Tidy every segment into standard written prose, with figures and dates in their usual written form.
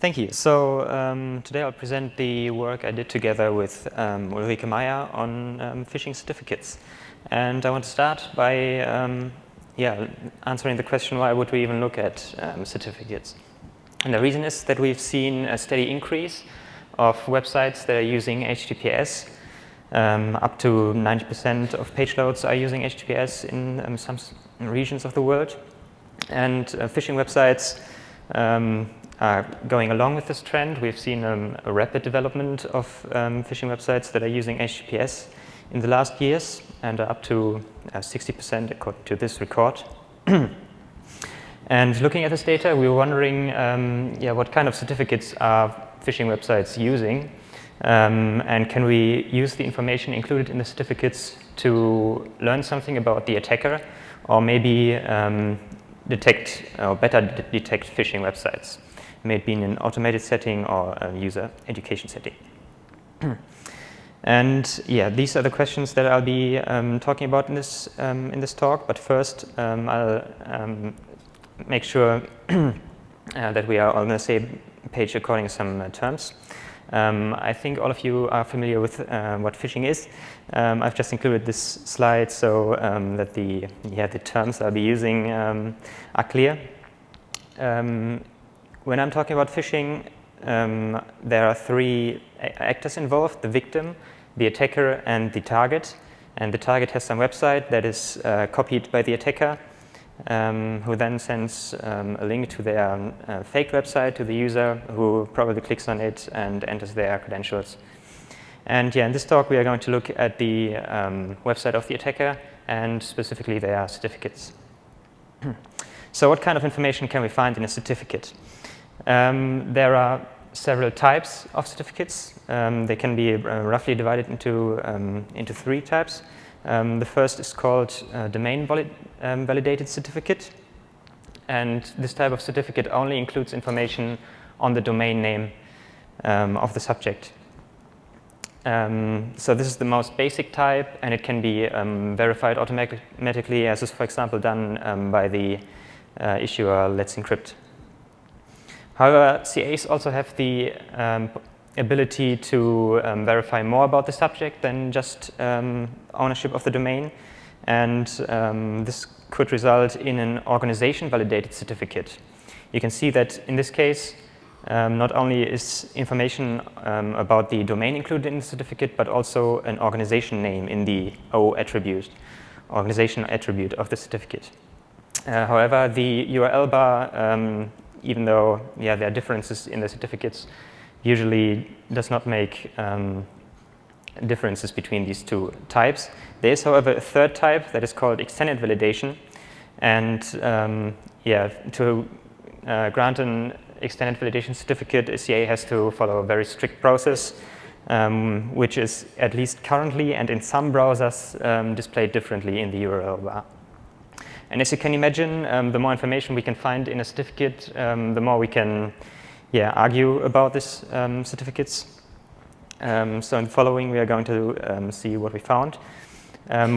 Thank you. So today I'll present the work I did together with Ulrike Meyer on phishing certificates. And I want to start by answering the question, why would we even look at certificates? And the reason is that we've seen a steady increase of websites that are using HTTPS. Up to 90% of page loads are using HTTPS in some regions of the world. And phishing websites are going along with this trend. We've seen a rapid development of phishing websites that are using HTTPS in the last years, and are up to 60% according to this record. And looking at this data, we were wondering what kind of certificates are phishing websites using, and can we use the information included in the certificates to learn something about the attacker, or maybe detect or better detect phishing websites, may it be in an automated setting or a user education setting. And these are the questions that I'll be talking about in this talk. But first, I'll make sure that we are on the same page according to some terms. I think all of you are familiar with what phishing is. I've just included this slide so that the terms I'll be using are clear. When I'm talking about phishing, there are three actors involved: the victim, the attacker, and the target. And the target has some website that is copied by the attacker, who then sends a link to their fake website to the user, who probably clicks on it and enters their credentials. And in this talk, we are going to look at the website of the attacker and specifically their certificates. So what kind of information can we find in a certificate? There are several types of certificates. They can be roughly divided into three types. The first is called domain validated certificate. And this type of certificate only includes information on the domain name of the subject. So this is the most basic type, and it can be verified automatically, as is, for example, done by the issuer Let's Encrypt. However, CAs also have the ability to verify more about the subject than just ownership of the domain. And this could result in an organization-validated certificate. You can see that in this case, not only is information about the domain included in the certificate, but also an organization name in the O attribute, organization attribute of the certificate. However, the URL bar, even though there are differences in the certificates, usually does not make differences between these two types. There is, however, a third type that is called extended validation. And to grant an extended validation certificate, a CA has to follow a very strict process, which is at least currently and in some browsers displayed differently in the URL bar. And as you can imagine, the more information we can find in a certificate, the more we can argue about these certificates. So in the following, we are going to see what we found.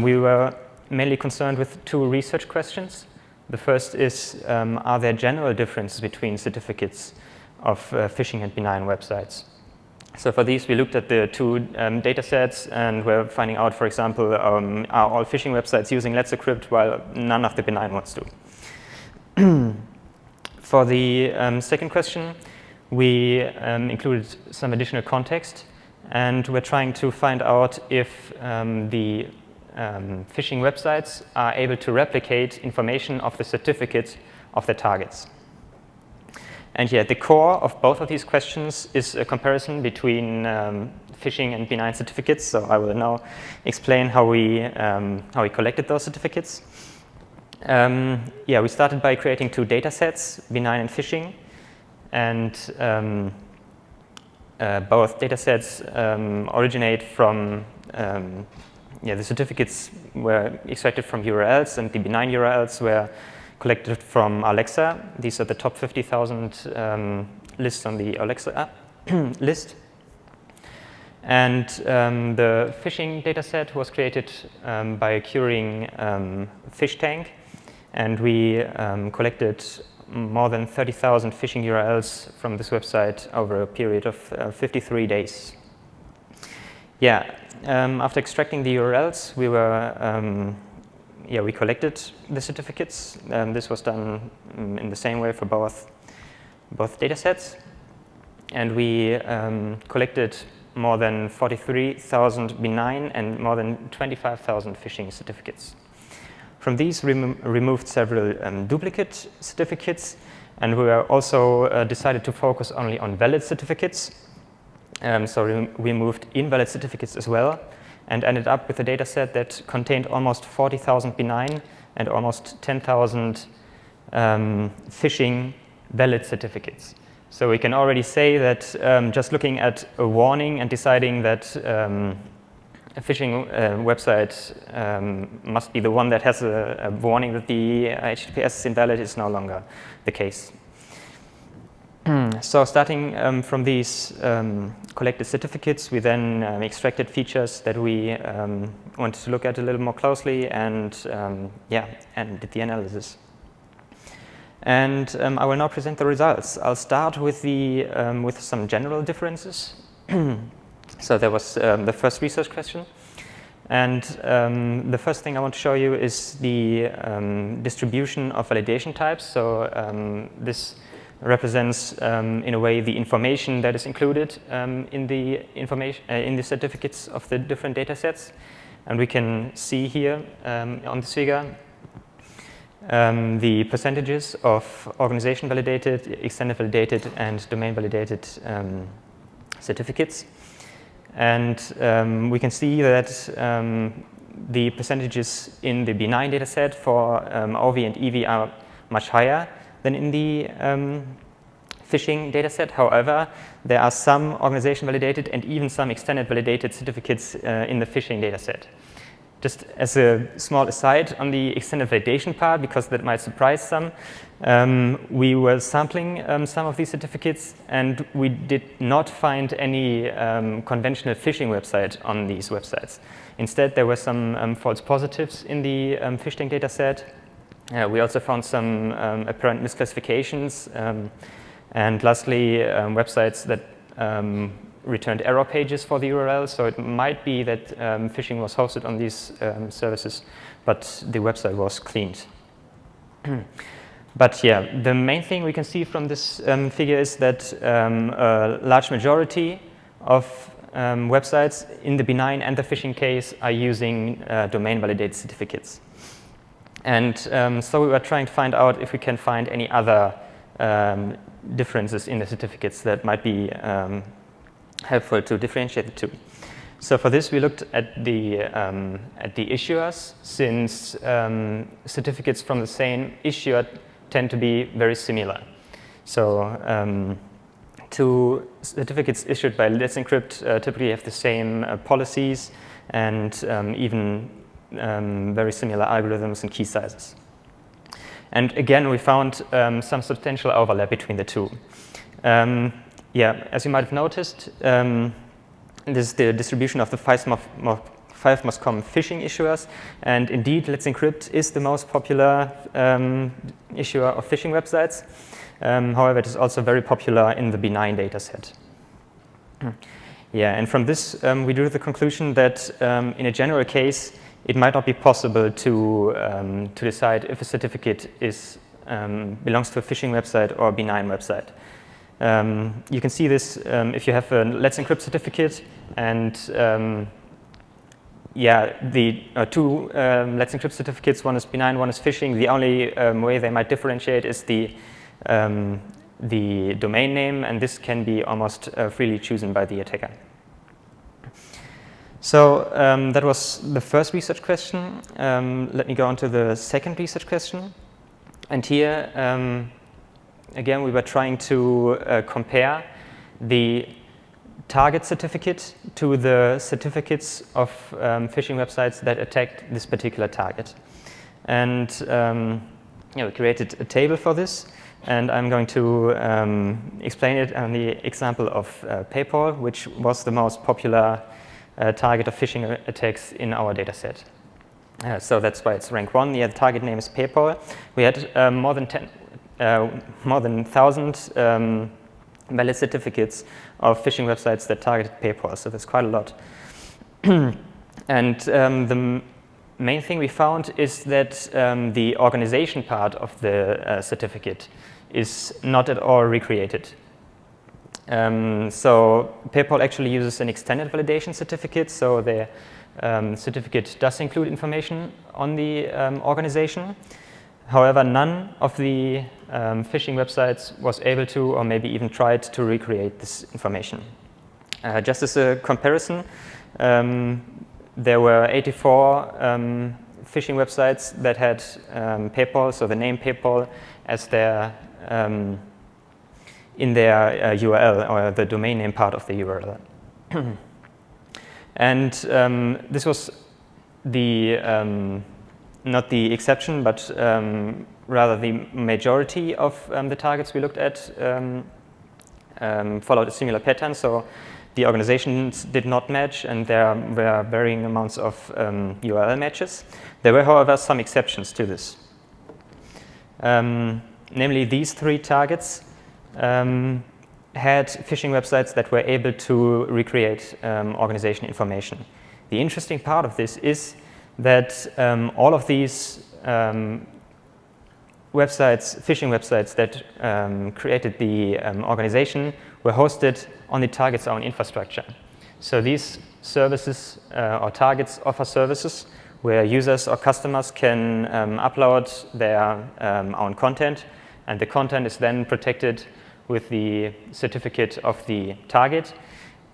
We were mainly concerned with two research questions. The first is, are there general differences between certificates of phishing and benign websites? So for these, we looked at the two data sets, and we're finding out, for example, are all phishing websites using Let's Encrypt while none of the benign ones do? For the second question, we included some additional context, and we're trying to find out if the phishing websites are able to replicate information of the certificate of their targets. And the core of both of these questions is a comparison between phishing and benign certificates. So I will now explain how we collected those certificates. We started by creating two data sets, benign and phishing. And both data sets originate from, the certificates were extracted from URLs, and the benign URLs were collected from Alexa. These are the top 50,000 lists on the Alexa list. And the phishing dataset was created by querying PhishTank, and we collected more than 30,000 phishing URLs from this website over a period of 53 days. Yeah, after extracting the URLs, we collected the certificates. This was done in the same way for both datasets. And we collected more than 43,000 benign and more than 25,000 phishing certificates. From these, we removed several duplicate certificates, and we also decided to focus only on valid certificates. So we removed invalid certificates as well, and ended up with a data set that contained almost 40,000 benign and almost 10,000 phishing valid certificates. So we can already say that just looking at a warning and deciding that a phishing website must be the one that has a warning that the HTTPS is invalid is no longer the case. So starting from these collected certificates, we then extracted features that we wanted to look at a little more closely, and and did the analysis. And I will now present the results. I'll start with with some general differences. So there was the first research question, and the first thing I want to show you is the distribution of validation types. So this represents, in a way, the information that is included in the certificates of the different data sets. And we can see here on this figure the percentages of organization validated, extended validated, and domain validated certificates. And we can see that the percentages in the benign data set for OV and EV are much higher than in the phishing dataset. However, there are some organization validated and even some extended validated certificates in the phishing dataset. Just as a small aside on the extended validation part, because that might surprise some, we were sampling some of these certificates, and we did not find any conventional phishing website on these websites. Instead, there were some false positives in the phishing dataset. We also found some apparent misclassifications, and lastly, websites that returned error pages for the URL. So it might be that phishing was hosted on these services, but the website was cleaned. But yeah, the main thing we can see from this figure is that a large majority of websites in the benign and the phishing case are using domain validated certificates. And so we were trying to find out if we can find any other differences in the certificates that might be helpful to differentiate the two. So for this, we looked at the issuers, since certificates from the same issuer tend to be very similar. So two certificates issued by Let's Encrypt typically have the same policies and even very similar algorithms and key sizes. And again, we found some substantial overlap between the two. As you might have noticed, this is the distribution of the five most common phishing issuers. And indeed, Let's Encrypt is the most popular issuer of phishing websites. However, it is also very popular in the benign dataset. And from this, we drew the conclusion that in a general case, it might not be possible to decide if a certificate belongs to a phishing website or a benign website. You can see this if you have a Let's Encrypt certificate, and the two Let's Encrypt certificates, one is benign, one is phishing. The only way they might differentiate is the domain name, and this can be almost freely chosen by the attacker. So that was the first research question. Let me go on to the second research question. And here, again, we were trying to compare the target certificate to the certificates of phishing websites that attacked this particular target. And we created a table for this, and I'm going to explain it on the example of PayPal, which was the most popular target of phishing attacks in our data set. So that's why it's rank 1. The target name is PayPal. We had more than more than 1,000 valid certificates of phishing websites that targeted PayPal, so that's quite a lot. And the main thing we found is that the organization part of the certificate is not at all recreated. So PayPal actually uses an extended validation certificate, so the certificate does include information on the organization. However, none of the phishing websites was able to, or maybe even tried to recreate this information. Just as a comparison, there were 84 phishing websites that had PayPal, so the name PayPal, as their in their URL, or the domain name part of the URL. And this was the not the exception, but rather the majority of the targets we looked at followed a similar pattern. So the organizations did not match, and there were varying amounts of URL matches. There were, however, some exceptions to this. Namely, these 3 targets had phishing websites that were able to recreate organization information. The interesting part of this is that all of these phishing websites that created the organization were hosted on the target's own infrastructure. So these services or targets offer services where users or customers can upload their own content, and the content is then protected with the certificate of the target.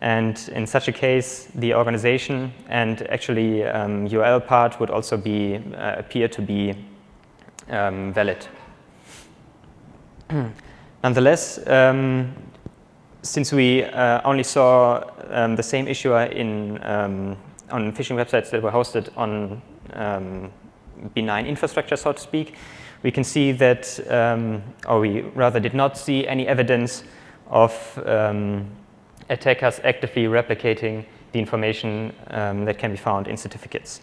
And in such a case, the organization and actually URL part would also be appear to be valid. Nonetheless, since we only saw the same issuer on phishing websites that were hosted on benign infrastructure, so to speak, we can see that, or we rather did not see any evidence of attackers actively replicating the information that can be found in certificates.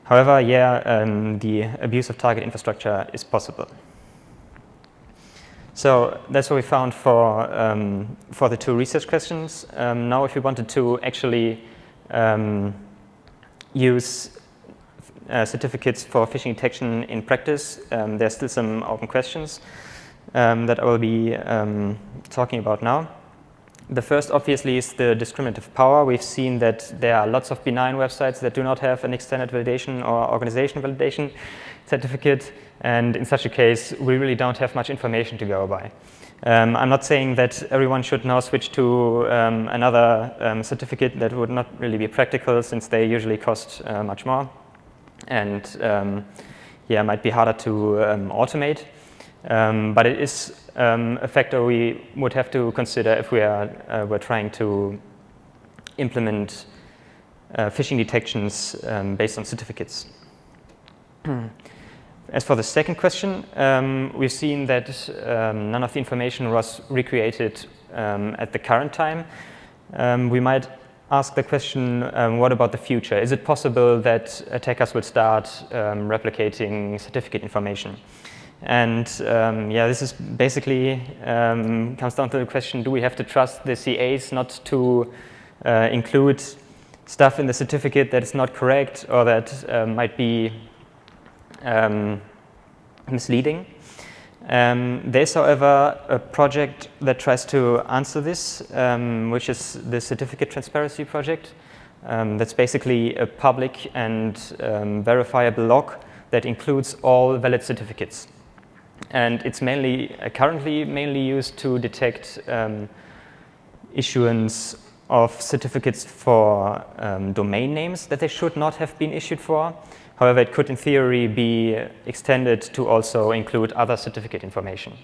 However, the abuse of target infrastructure is possible. So that's what we found for the 2 research questions. Now, if we wanted to actually use certificates for phishing detection in practice, there's still some open questions that I will be talking about now. The first, obviously, is the discriminative power. We've seen that there are lots of benign websites that do not have an extended validation or organization validation certificate, and in such a case, we really don't have much information to go by. I'm not saying that everyone should now switch to another certificate. That would not really be practical, since they usually cost much more, and might be harder to automate. But it is a factor we would have to consider if we're trying to implement phishing detections based on certificates. As for the second question, we've seen that none of the information was recreated at the current time. We might ask the question, what about the future? Is it possible that attackers will start replicating certificate information? And this is basically comes down to the question, do we have to trust the CAs not to include stuff in the certificate that is not correct or that might be misleading? There's, however, a project that tries to answer this, which is the Certificate Transparency Project. That's basically a public and verifiable log that includes all valid certificates. And it's currently mainly used to detect issuance of certificates for domain names that they should not have been issued for. However, it could in theory be extended to also include other certificate information.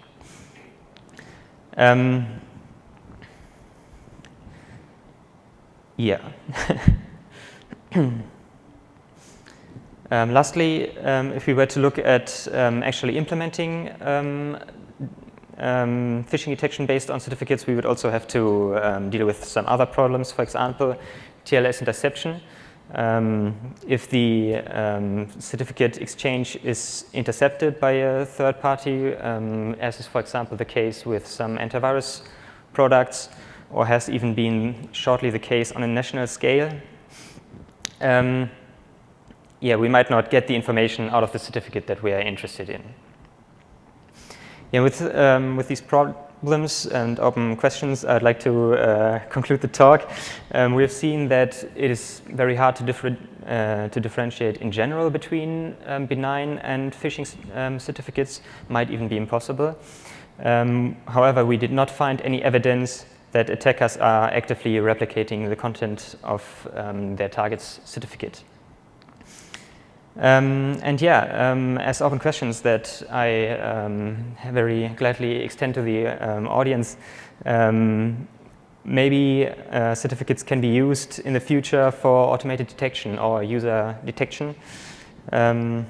Lastly, if we were to look at actually implementing phishing detection based on certificates, we would also have to deal with some other problems. For example, TLS interception. If the certificate exchange is intercepted by a third party, as is, for example, the case with some antivirus products, or has even been shortly the case on a national scale, yeah, we might not get the information out of the certificate that we are interested in. Yeah, with these problems and open questions, I'd like to conclude the talk. We have seen that it is very hard to differentiate in general between benign and phishing certificates, might even be impossible. However, we did not find any evidence that attackers are actively replicating the content of their target's certificate. And yeah, as open questions that I very gladly extend to the audience, maybe certificates can be used in the future for automated detection or user detection. I'm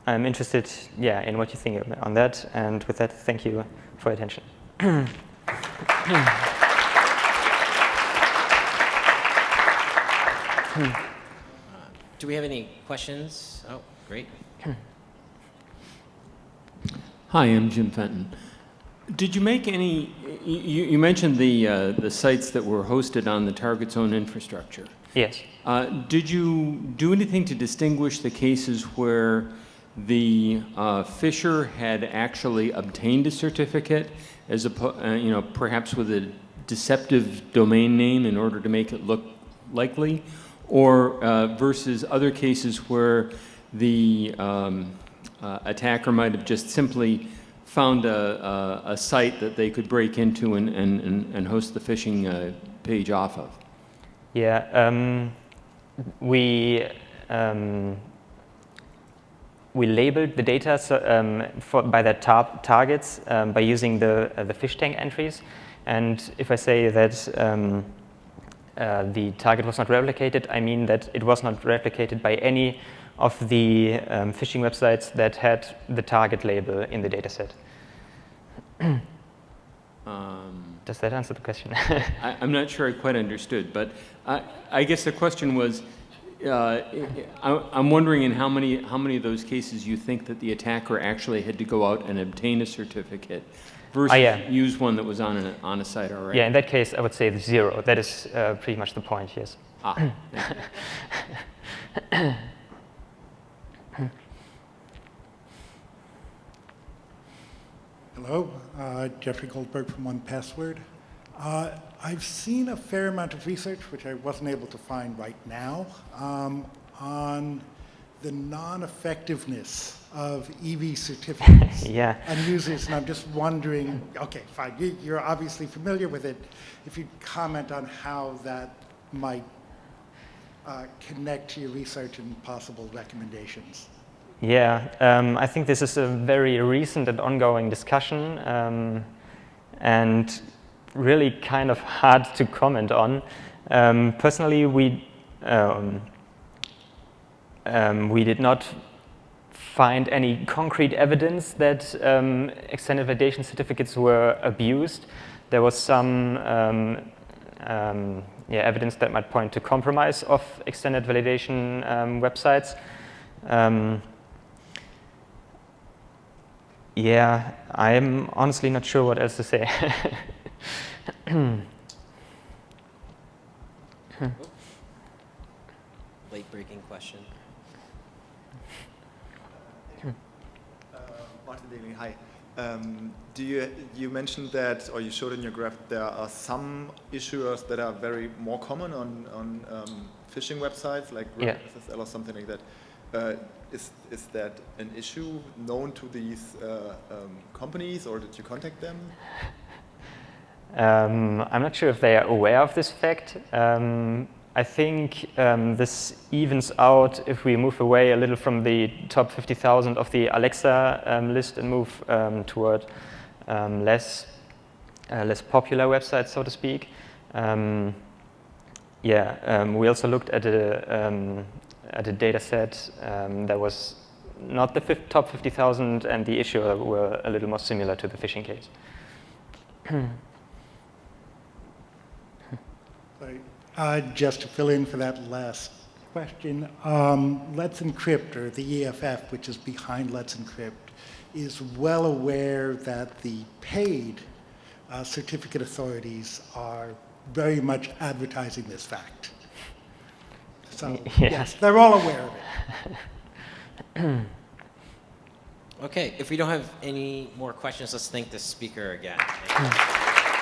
interested, yeah, in what you think on that. And with that, thank you for your attention. Do we have any questions? Oh, great. Hi, I'm Jim Fenton. Did you make any, you mentioned the sites that were hosted on the target's own infrastructure. Yes. Did you do anything to distinguish the cases where the phisher had actually obtained a certificate, as perhaps with a deceptive domain name in order to make it look likely, or versus other cases where the attacker might have just simply found a site that they could break into and host the phishing page off of? Yeah, we labeled the data by their targets by using the fish tank entries. And if I say that the target was not replicated, I mean that it was not replicated by any of the phishing websites that had the target label in the dataset. Does that answer the question? I'm not sure I quite understood, but I guess the question was, I'm wondering in how many of those cases you think that the attacker actually had to go out and obtain a certificate versus use one that was on a site already. Yeah, in that case, I would say 0. That is pretty much the point, yes. Thank you. Hello, Jeffrey Goldberg from 1Password. I've seen a fair amount of research, which I wasn't able to find right now, on the non-effectiveness of EV certificates and users, and I'm just wondering, okay, fine, you're obviously familiar with it, if you'd comment on how that might connect to your research and possible recommendations. Yeah, I think this is a very recent and ongoing discussion, and really kind of hard to comment on. Personally, we did not find any concrete evidence that extended validation certificates were abused. There was some evidence that might point to compromise of extended validation websites. Yeah, I'm honestly not sure what else to say. Late-breaking question. Martin Daly, hi. You mentioned that, or you showed in your graph, there are some issuers that are very more common on phishing websites, like SSL or something like that. Is that an issue known to these companies, or did you contact them? I'm not sure if they are aware of this fact. I think this evens out if we move away a little from the top 50,000 of the Alexa list and move toward less popular websites, so to speak. We also looked at a data set that was not the top 50,000, and the issuer were a little more similar to the phishing case. Just to fill in for that last question, Let's Encrypt, or the EFF, which is behind Let's Encrypt, is well aware that the paid certificate authorities are very much advertising this fact. So, yes, they're all aware of it. Okay, if we don't have any more questions, let's thank the speaker again. Thank you.